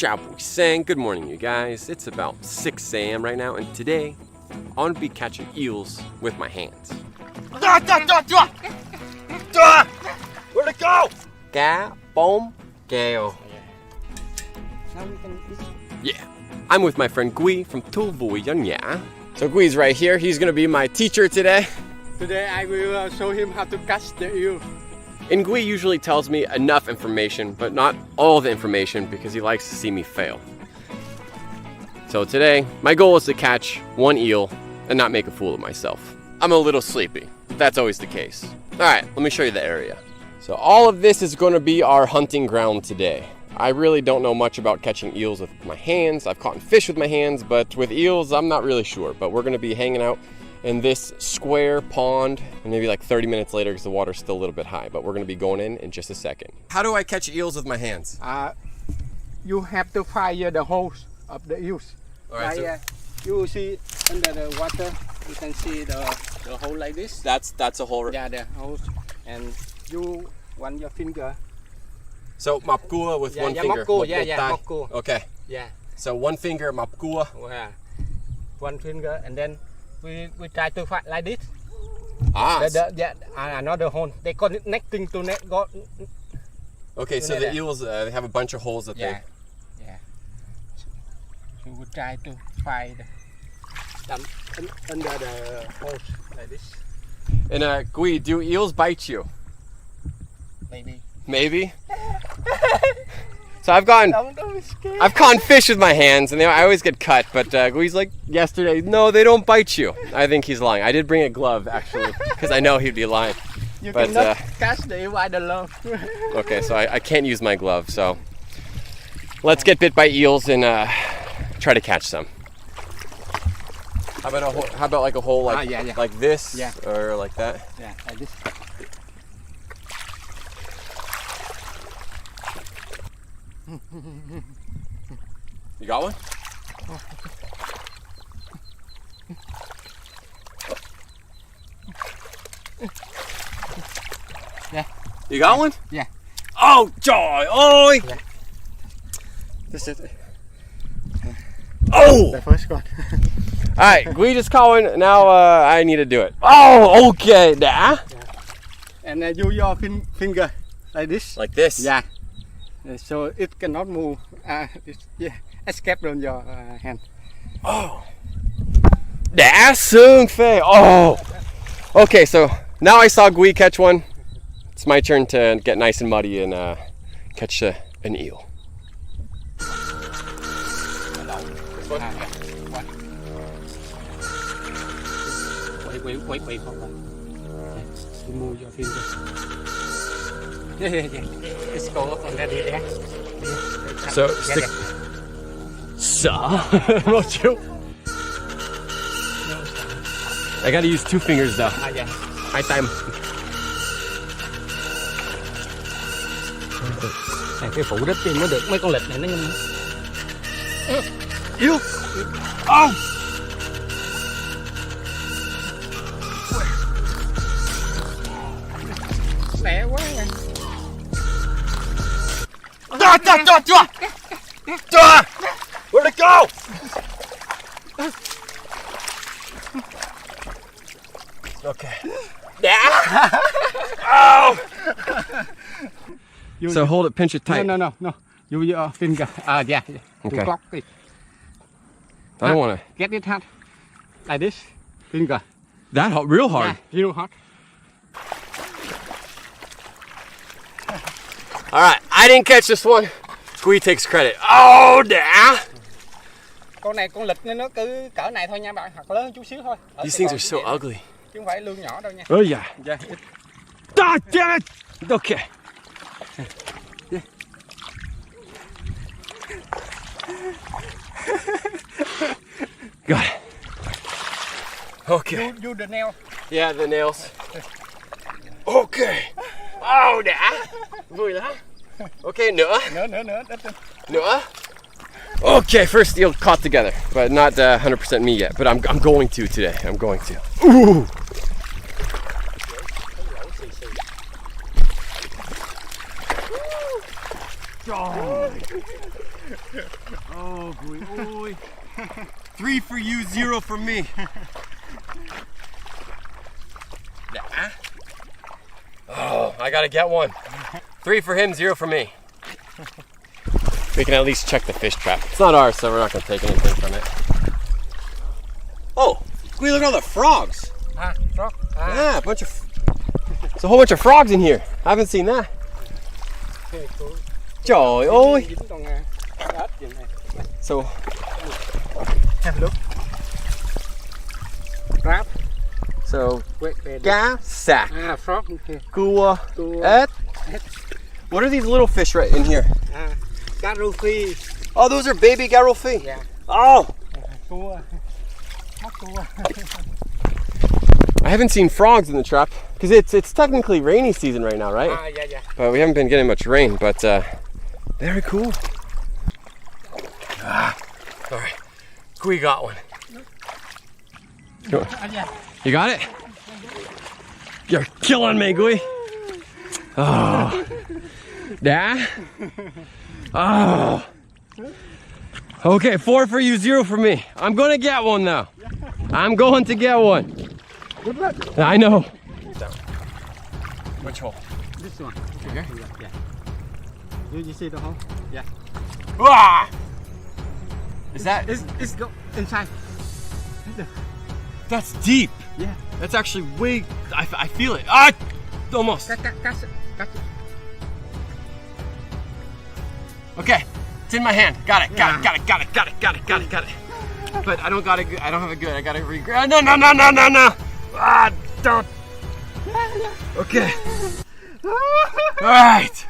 Chào buổi sáng. Good morning, you guys. It's about 6 a.m. right now, and today I'm gonna be catching eels with my hands. Where'd it go? Cá bóng kèo. Yeah, I'm with my friend Cuối from buổi, nhậu. So Gui's right here. He's gonna be my teacher today. Today I will show him how to catch the eel. And Gui usually tells me enough information, but not all the information because he likes to see me fail. So today, my goal is to catch one eel and not make a fool of myself. I'm a little sleepy. That's always the case. All right, let me show you the area. So all of this is going to be our hunting ground today. I really don't know much about catching eels with my hands. I've caught fish with my hands, but with eels, I'm not really sure. But we're going to be hanging out in this square pond, and maybe like 30 minutes later because the water's still a little bit high, but we're gonna be going in just a second. How do I catch eels with my hands? You have to fire the holes of the eels. All right, so you see under the water, you can see the hole like this. that's a hole. Yeah, the holes, and you want your finger. So mapkua with one finger. Mapkua. Okay. Yeah. So one finger mapkua. Yeah. One finger, and then we try to fight like this. Another hole. They connecting to net. Okay, so the eels they have a bunch of holes that they. Yeah. So we try to find them under the holes like this. And Gui, do eels bite you? Maybe. So I've caught fish with my hands, and I always get cut. But Gui's like yesterday, no, they don't bite you. I think he's lying. I did bring a glove actually, because I know he'd be lying. You cannot catch the eel by the glove. Okay, so I can't use my glove. So let's get bit by eels and try to catch some. How about like a hole like this, or like that? Yeah, like this. You got one? Yeah. You got one? Yeah. Oh, trời ơi! Yeah. This is Oh! The first one. All right, Gui just caught one. Now I need to do it. Oh, okay. Đã. And use your finger like this. Like this? Yeah. So it cannot move. Escape from your hand. Oh. Đã sương phê. Oh. Okay, so now I saw Gui catch one. It's my turn to get nice and muddy and catch an eel. Wait. You move your finger. Yeah. Let's go up on that there. So stick. Not you. I gotta use two fingers though. Yeah. Hai tay. Cái phủ đất thì nó được mấy con lịch này nó nhanh. Yêu. Oh. Lẹ quá nha. Where'd it go? Okay. Oh! So hold it, pinch it tight. No. Use your finger. Yeah. Okay. To clock it. I don't want to. Get it hot. Like this. Finger. That real hard. Yeah, real hot. All right, I didn't catch this one. Gui takes credit. Oh, đã. Con này con lịch nên nó cứ cỡ này thôi nha bạn, hoặc lớn hơn chút xíu thôi. These things are so ugly. Chứ không phải lươn nhỏ đâu nha. Oh yeah. Yeah. God damn it. Okay. Got it. Okay. Use the nail. Yeah, the nails. Okay. Oh, đã. Vui lắm. Okay, nữa. Nữa. Okay, first eel caught together, but not 100% me yet. But I'm going to today. I'm going to. Ooh. Oh, boy. 3 for you, 0 for me. Yeah. Oh, I gotta get one. 3 for him, 0 for me. We can at least check the fish trap. It's not ours, so we're not gonna take anything from it. Oh, look at all the frogs. Frog. Yeah, a bunch of. There's a whole bunch of frogs in here. I haven't seen that. Trời ơi. So. Have a look. Crab. So, cá, sạc, frog. cua, ếch. What are these little fish right in here? Cá rô phi. Oh, those are baby garrelfi. Yeah. Oh. Cua. Mắc cua. I haven't seen frogs in the trap because it's technically rainy season right now, right? Yeah. But we haven't been getting much rain. But very cool. All right, we got one. You got it? You're killing me, Gui. Oh. Yeah? Oh. Okay, 4 for you, 0 for me. I'm gonna get one now. I'm going to get one. Good luck. I know. Which hole? This one. Here? Yeah. You see the hole? Yeah. Ah! Is that? It's go inside. That's deep. Yeah. That's actually way. I feel it. Ah! Almost. Catch it. Okay, it's in my hand. Got it. Got it. But I don't have a good. I got to regret. No. Ah, don't. Okay. All right.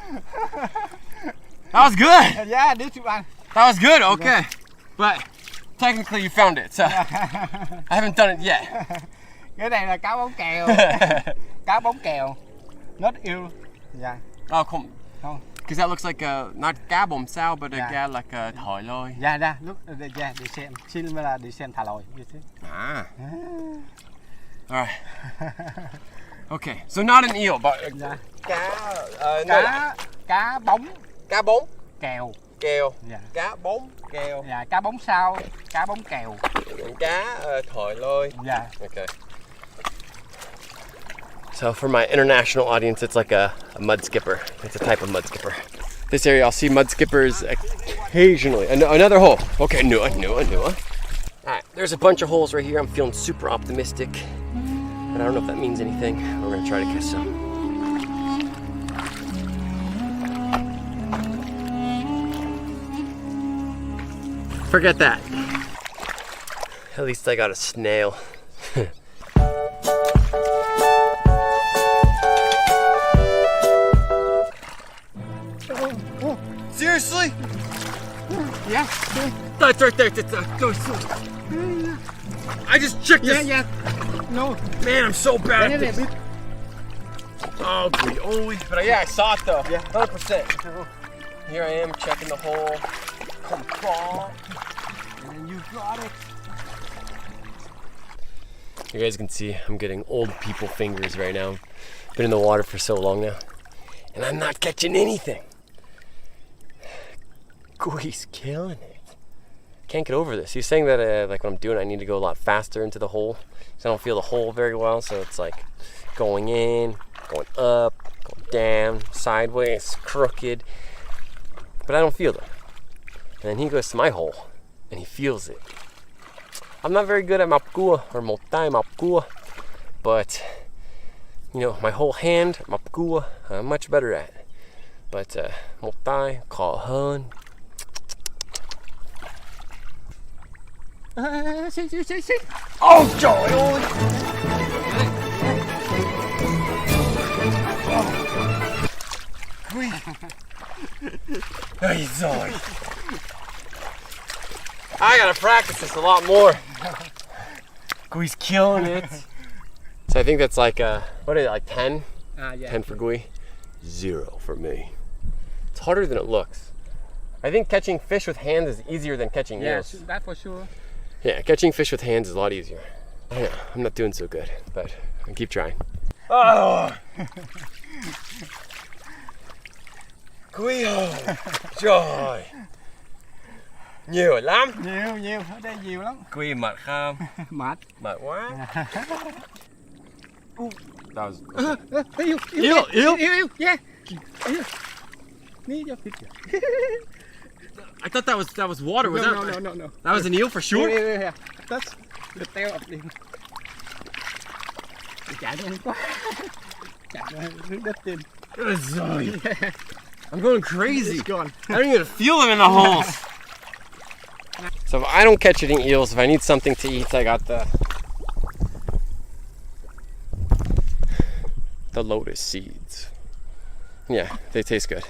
That was good. Yeah, this one. That was good. Okay. But technically you found it, so I haven't done it yet. Cái này là cá bóng kèo. Cá bóng kèo. Not eel. Yeah. Oh, come. Không. Because that looks like not cá bóng sao, but like a Thòi Lòi. Yeah. Look, yeah, để xem. Xin là để xem Thòi Lòi. Ah. All right. Okay, so not an eel, but cá bóng kèo. Yeah. Cá bóng kèo. Yeah, cá bóng sao, cá bóng kèo. Cá Thòi Lòi. Yeah. Okay. So for my international audience, it's like a mud skipper. It's a type of mud skipper. This area, I'll see mud skippers occasionally. Another hole. Okay, new. All right, there's a bunch of holes right here. I'm feeling super optimistic, but I don't know if that means anything. We're gonna try to catch some. Forget that. At least I got a snail. Seriously? Yeah. That's right there. I just checked this. Yeah. No. Man, I'm so bad at this. Oh, but yeah, I saw it though. Yeah. 100%. Here I am checking the hole. Come on. And you got it. You guys can see I'm getting old people fingers right now. Been in the water for so long now. And I'm not catching anything. Gui's killing it. Can't get over this. He's saying that like when I'm doing it, I need to go a lot faster into the hole. So I don't feel the hole very well. So it's like going in, going up, going down, sideways, crooked. But I don't feel them. And then he goes to my hole and he feels it. I'm not very good at mapkua or motai mapkua, but you know, my whole hand, mapkua, I'm much better at. But motai, KHÅNG. See. Oh, trời ơi! Ôi giời. I gotta practice this a lot more. Gui's killing it. So I think that's like, what is it, like 10? Yeah. 10 for Gui, 0 for me. It's harder than it looks. I think catching fish with hands is easier than catching eels. Yes, that for sure. Yeah, catching fish with hands is a lot easier. I know, I'm not doing so good, but I keep trying. Oh! Gui, joy! Nhiều lắm. Nhiều, ở đây nhiều lắm. Quy mệt không? Mệt. Mệt quá. That was... Eel, yeah. I thought that was water. Was No. That was an eel for sure? Yeah. That's the tail of the... Chạy nhanh quá. Chạy ra nước đất trên. I'm going crazy. It's gone. I don't even feel them in the holes. So if I don't catch any eels, if I need something to eat, I got the lotus seeds. Yeah, they taste good.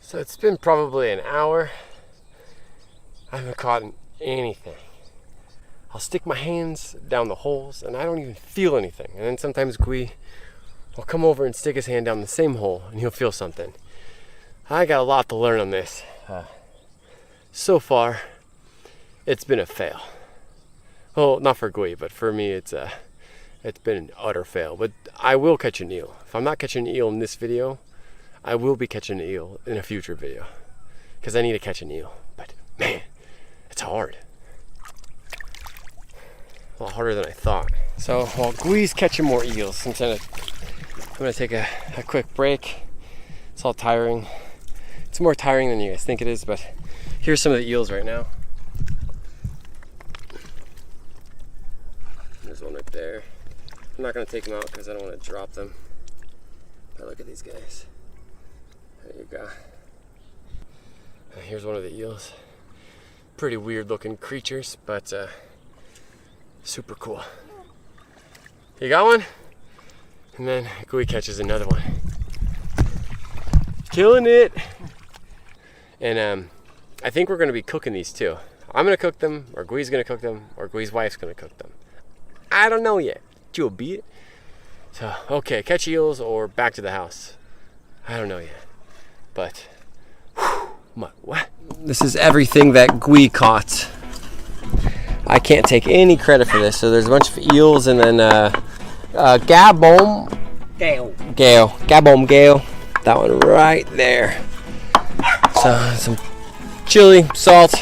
So it's been probably an hour. I haven't caught anything. I'll stick my hands down the holes and I don't even feel anything. And then sometimes Gui will come over and stick his hand down the same hole and he'll feel something. I got a lot to learn on this. So far, it's been a fail. Well, not for Gui, but for me, it's been an utter fail. But I will catch an eel. If I'm not catching an eel in this video, I will be catching an eel in a future video. Because I need to catch an eel. But man, it's hard. A lot harder than I thought. So while Gui's catching more eels, I'm gonna take a quick break. It's all tiring. It's more tiring than you guys think it is, but here's some of the eels right now. There's one right there. I'm not gonna take them out because I don't want to drop them. But look at these guys. There you go. Here's one of the eels. Pretty weird looking creatures, but super cool. You got one? And then Gui catches another one. Killing it! And I think we're gonna be cooking these too. I'm gonna cook them, or Gui's gonna cook them, or Gui's wife's gonna cook them. I don't know yet. You'll be it. So, okay, catch eels or back to the house. I don't know yet. But, what? This is everything that Gui caught. I can't take any credit for this. So there's a bunch of eels and then gabom gale. That one right there. So some chili, salt.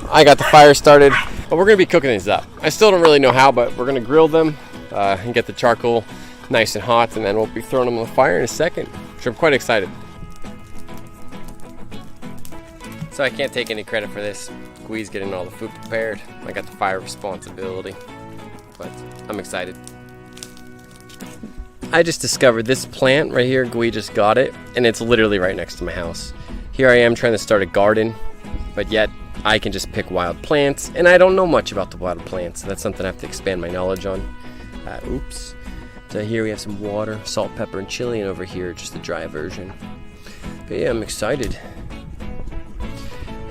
I got the fire started, but we're gonna be cooking these up. I still don't really know how, but we're gonna grill them and get the charcoal nice and hot, and then we'll be throwing them on the fire in a second. So I'm quite excited. So I can't take any credit for this. Gui's getting all the food prepared. I got the fire responsibility, but I'm excited. I just discovered this plant right here. Gui just got it, and it's literally right next to my house. Here I am trying to start a garden, but yet I can just pick wild plants, and I don't know much about the wild plants. That's something I have to expand my knowledge on. Oops. So here we have some water, salt, pepper, and chili, and over here just the dry version. But yeah, I'm excited.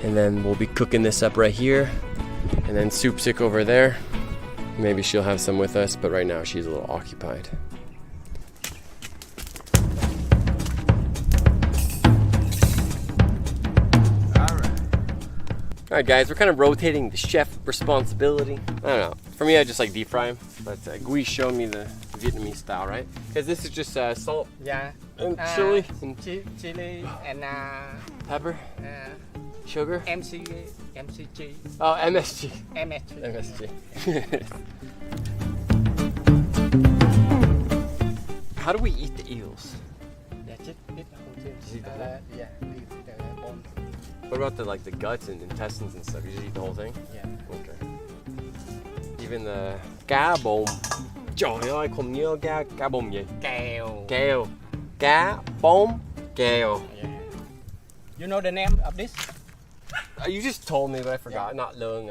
And then we'll be cooking this up right here, and then Soup Sick over there. Maybe she'll have some with us, but right now she's a little occupied. Alright guys, we're kind of rotating the chef responsibility. I don't know. For me, I just like deep fry them, but Gui showed me the Vietnamese style, right? Because this is just salt, Yeah. and chili, and Chili and pepper, sugar. MCG. Oh, MSG. MSG. How do we eat the eels? That's it. Eat the whole thing. Just eat the whole? Yeah. Eat the bone. What about the guts and intestines and stuff? You just eat the whole thing? Yeah. Okay. Even the cá bồn. Trời ơi, không nhớ cá bồn gì? Kèo. Cá bồn kèo. Yeah. You know the name of this? You just told me, but I forgot. Yeah. Not lương.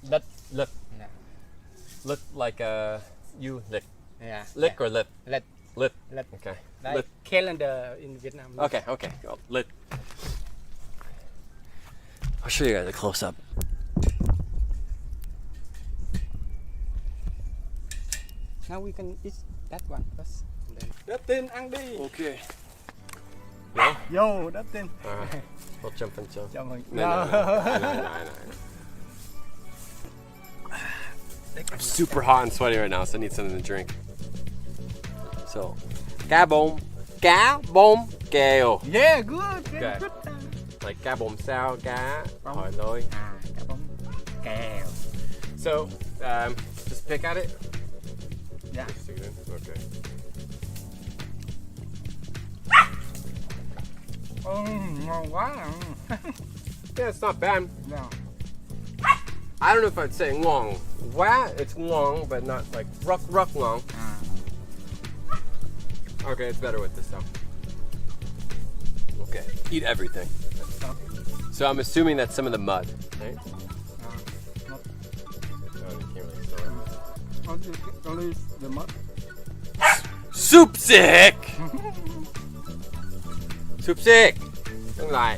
Lệch. Lip. Yeah. Lip like you lip. Yeah. Lick or lip? Lệch. Lip. Lệch. Okay. Like Lip. calendar in Vietnam. Okay. Oh, lip. I'll show you guys a close up. Now we can eat that one first. Đất tin ăn đi. Okay. No? Yo, đất tin. Alright. We'll jump into. Chào mừng. No. I'm super hot and sweaty right now, so I need something to drink. So, cá bồn kèo. Yeah, good. Okay. Good. Like cá bông sao, cá Thòi Lòi. Cá bông kèo. So, just pick at it? Yeah. Stick it in? Okay. Ngon quá. Yeah, it's not bad. Yeah. I don't know if I'd say ngon quá. It's ngon, but not like ruck ngon. Okay, it's better with this stuff. Okay, eat everything. So I'm assuming that's some of the mud, right? Not. Oh, you can't really tell it. Only the mud. Soup sick! Soup sick! Don't lie.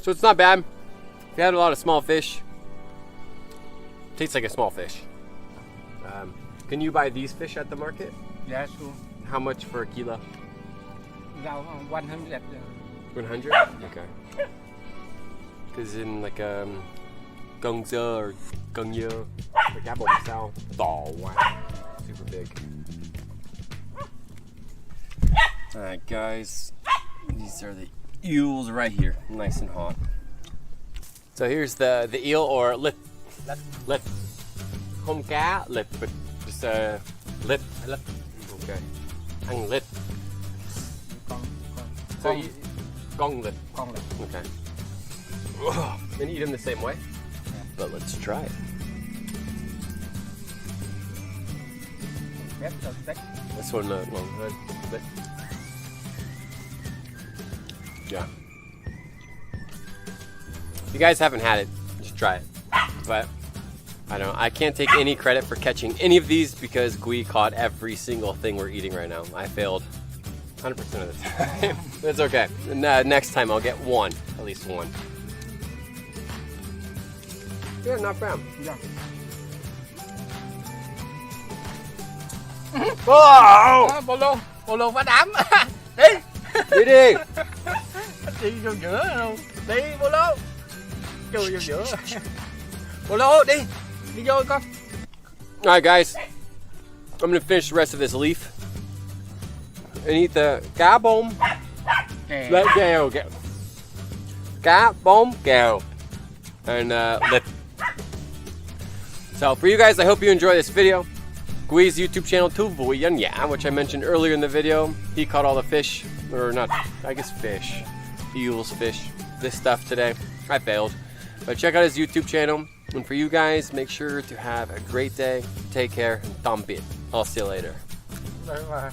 So it's not bad. If you had a lot of small fish, tastes like a small fish. Can you buy these fish at the market? Yeah, sure. How much for a kilo? Rau 100. 100? Okay. Because in like KHôNG or KHôNG, the cá bông sao to, wow, super big. Alright guys, these are the eels right here, nice and hot. So here's the eel or lip. Lip. Không cá, lip, but just lip. Okay. Ăn lip. So you, KHôNG lip. Con lip. Okay. And eat them the same way? Yeah. But let's try it. Biết rồi, cách. This one long hơn. Yeah. If you guys haven't had it, just try it. But I don't know. I can't take any credit for catching any of these because Gui caught every single thing we're eating right now. I failed 100% of the time. It's okay. And, next time I'll get one, at least one. Yeah, not bad. Yeah. Wow! Polo phá đám. Đi. Đi đi. Đi vô giữa luôn. Đi Polo. Chui vô giữa. Polo đi. Đi vô con. Alright guys, I'm gonna finish the rest of this leaf and eat the cá bông kèo. Cá bông kèo and lip. So for you guys, I hope you enjoy this video. Gui's YouTube channel too, buổi, which I mentioned earlier in the video. He caught all the fish, or not, I guess fish, eels, fish, this stuff today. I failed, but check out his YouTube channel. And for you guys, make sure to have a great day. Take care and tạm biệt. I'll see you later. Bye bye.